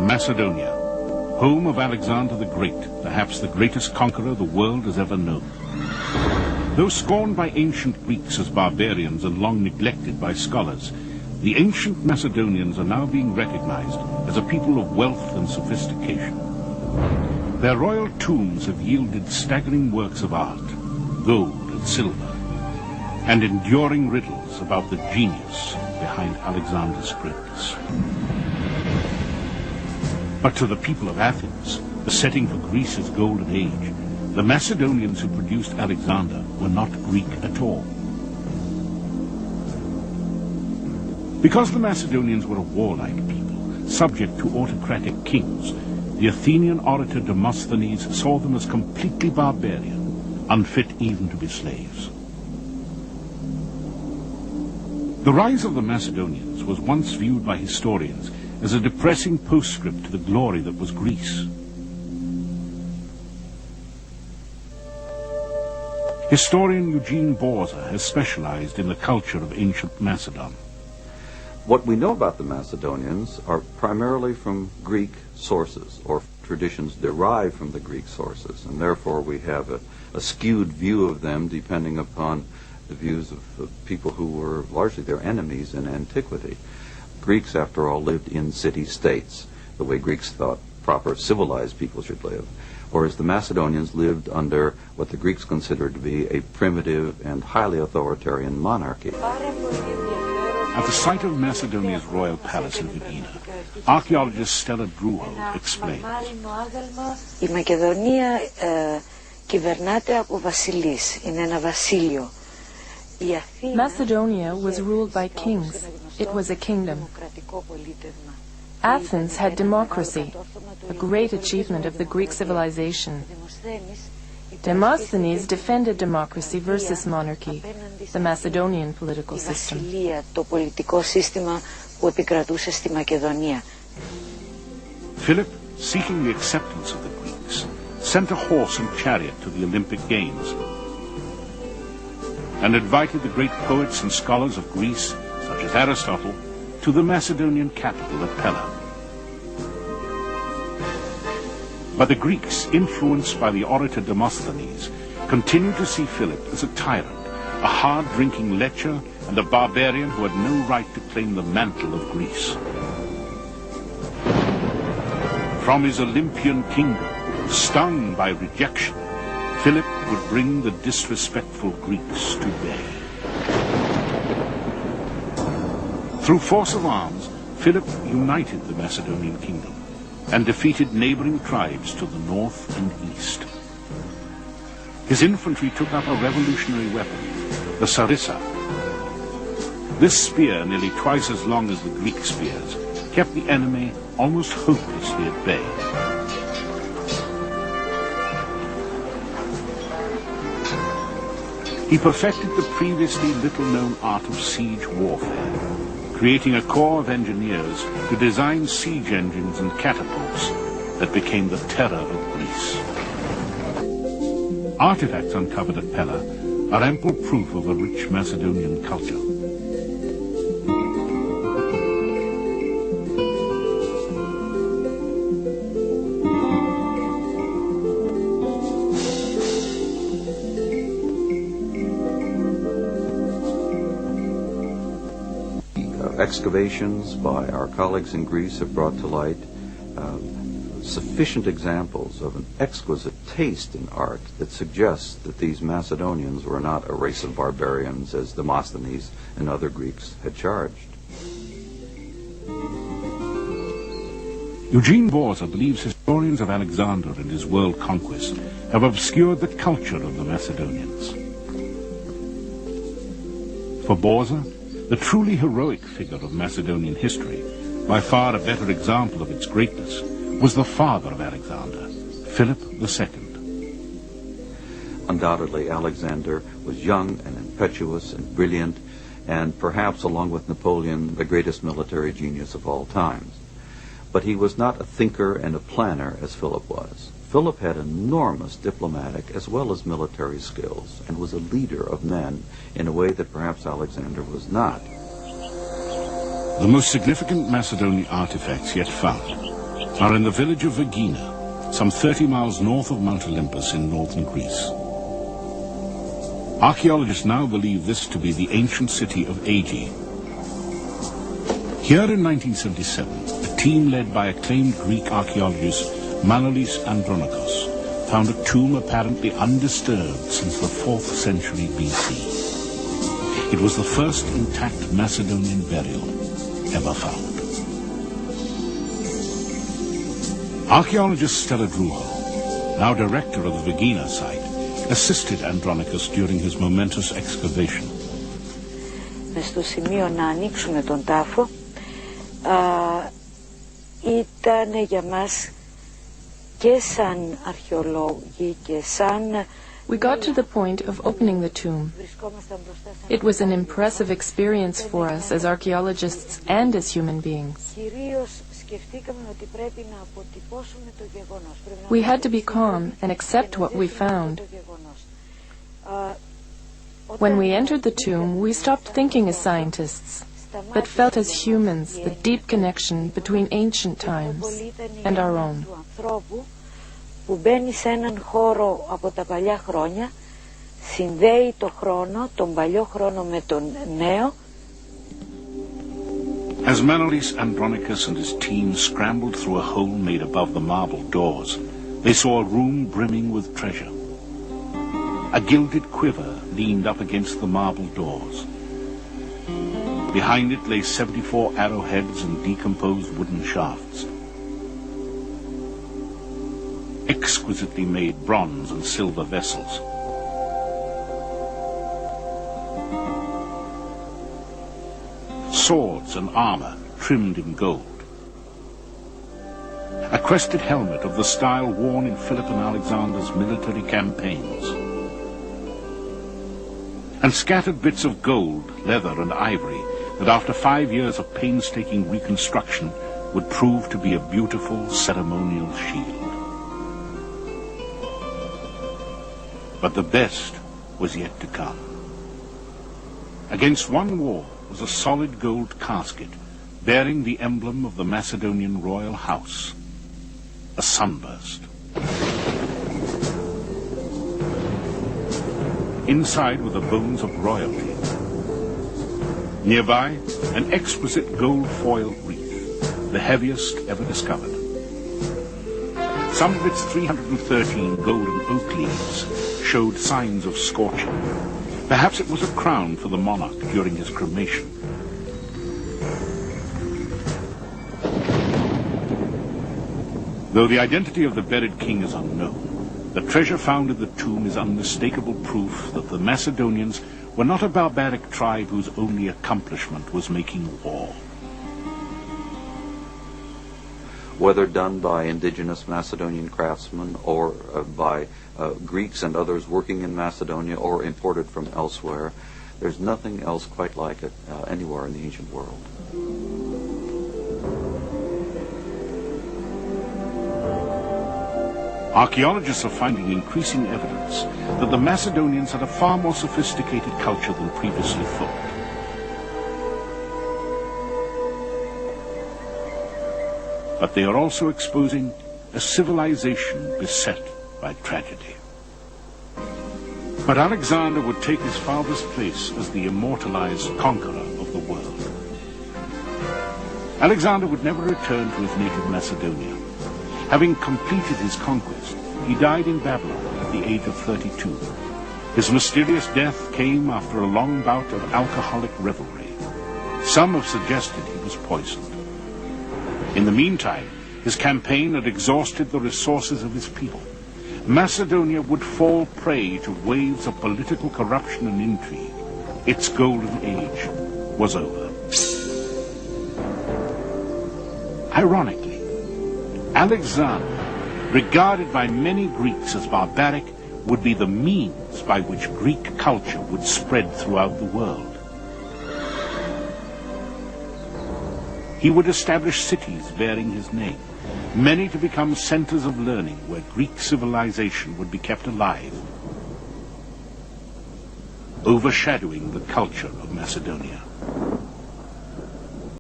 Macedonia, home of Alexander the Great, perhaps the greatest conqueror the world has ever known. Though scorned by ancient Greeks as barbarians and long neglected by scholars, the ancient Macedonians are now being recognized as a people of wealth and sophistication. Their royal tombs have yielded staggering works of art, gold and silver, and enduring riddles about the genius behind Alexander's greatness. But to the people of Athens, the setting for Greece's golden age, the Macedonians who produced Alexander were not Greek at all. Because the Macedonians were a warlike people, subject to autocratic kings, the Athenian orator Demosthenes saw them as completely barbarian, unfit even to be slaves. The rise of the Macedonians was once viewed by historians as a depressing postscript to the glory that was Greece. Historian Eugene Borza has specialized in the culture of ancient Macedon. What we know about the Macedonians are primarily from Greek sources, or traditions derived from the Greek sources, and therefore we have a skewed view of them depending upon the views of people who were largely their enemies in antiquity. Greeks, after all, lived in city-states, the way Greeks thought proper civilized people should live, whereas the Macedonians lived under what the Greeks considered to be a primitive and highly authoritarian monarchy. At the site of Macedonia's royal palace in Edina, archaeologist Stella Druho explains. Η Μακεδονία κυβερνάται από βασιλείς, είναι ένα βασίλειο. Macedonia was ruled by kings. It was a kingdom. Athens had democracy, a great achievement of the Greek civilization. Demosthenes defended democracy versus monarchy, the Macedonian political system. Philip, seeking the acceptance of the Greeks, sent a horse and chariot to the Olympic Games and invited the great poets and scholars of Greece, such as Aristotle, to the Macedonian capital at Pella. But the Greeks, influenced by the orator Demosthenes, continued to see Philip as a tyrant, a hard-drinking lecher, and a barbarian who had no right to claim the mantle of Greece. From his Olympian kingdom, stung by rejection, Philip would bring the disrespectful Greeks to bay. Through force of arms, Philip united the Macedonian kingdom and defeated neighboring tribes to the north and east. His infantry took up a revolutionary weapon, the sarissa. This spear, nearly twice as long as the Greek spears, kept the enemy almost hopelessly at bay. He perfected the previously little-known art of siege warfare, creating a corps of engineers to design siege engines and catapults that became the terror of Greece. Artifacts uncovered at Pella are ample proof of a rich Macedonian culture. Excavations by our colleagues in Greece have brought to light sufficient examples of an exquisite taste in art that suggests that these Macedonians were not a race of barbarians as Demosthenes and other Greeks had charged. Eugene Borza believes historians of Alexander and his world conquest have obscured the culture of the Macedonians. For Borza, the truly heroic figure of Macedonian history, by far a better example of its greatness, was the father of Alexander, Philip II. Undoubtedly, Alexander was young and impetuous and brilliant, and perhaps, along with Napoleon, the greatest military genius of all times. But he was not a thinker and a planner as Philip was. Philip had enormous diplomatic as well as military skills and was a leader of men in a way that perhaps Alexander was not. The most significant Macedonian artifacts yet found are in the village of Vergina, some 30 miles north of Mount Olympus in northern Greece. Archaeologists now believe this to be the ancient city of Aegae. Here in 1977, a team led by acclaimed Greek archaeologist Manolis Andronikos found a tomb apparently undisturbed since the 4th century BC. It was the first intact Macedonian burial ever found. Archaeologist Stella Druho, now director of the Vergina site, assisted Andronikos during his momentous excavation. Στο σημείο να ανοίξουμε τον τάφο ήταν για μας και σαν αρχαιολόγοι και σαν We got to the point of opening the tomb. It was an impressive experience for us as archaeologists and as human beings. We had to be calm and accept what we found. When we entered the tomb, we stopped thinking as scientists, but felt as humans the deep connection between ancient times and our own. Που μπαίνει σε έναν χώρο από τα παλιά χρόνια, συνδέει το χρόνο, τον παλιό χρόνο με τον νέο. As Manolis Andronikos and his team scrambled through a hole made above the marble doors, they saw a room brimming with treasure. A gilded quiver leaned up against the marble doors. Behind it lay 74 arrowheads and decomposed wooden shafts. Exquisitely made bronze and silver vessels. Swords and armor trimmed in gold. A crested helmet of the style worn in Philip and Alexander's military campaigns. And scattered bits of gold, leather and ivory that after 5 years of painstaking reconstruction would prove to be a beautiful ceremonial shield. But the best was yet to come. Against one wall was a solid gold casket bearing the emblem of the Macedonian royal house, a sunburst. Inside were the bones of royalty. Nearby, an exquisite gold foil wreath, the heaviest ever discovered. Some of its 313 golden oak leaves showed signs of scorching. Perhaps it was a crown for the monarch during his cremation. Though the identity of the buried king is unknown, the treasure found in the tomb is unmistakable proof that the Macedonians were not a barbaric tribe whose only accomplishment was making war. Whether done by indigenous Macedonian craftsmen or by Greeks and others working in Macedonia or imported from elsewhere, there's nothing else quite like it anywhere in the ancient world. Archaeologists are finding increasing evidence that the Macedonians had a far more sophisticated culture than previously thought. But they are also exposing a civilization beset by tragedy. But Alexander would take his father's place as the immortalized conqueror of the world. Alexander would never return to his native Macedonia. Having completed his conquest, he died in Babylon at the age of 32. His mysterious death came after a long bout of alcoholic revelry. Some have suggested he was poisoned. In the meantime, his campaign had exhausted the resources of his people. Macedonia would fall prey to waves of political corruption and intrigue. Its golden age was over. Ironically, Alexander, regarded by many Greeks as barbaric, would be the means by which Greek culture would spread throughout the world. He would establish cities bearing his name, many to become centers of learning where Greek civilization would be kept alive, overshadowing the culture of Macedonia.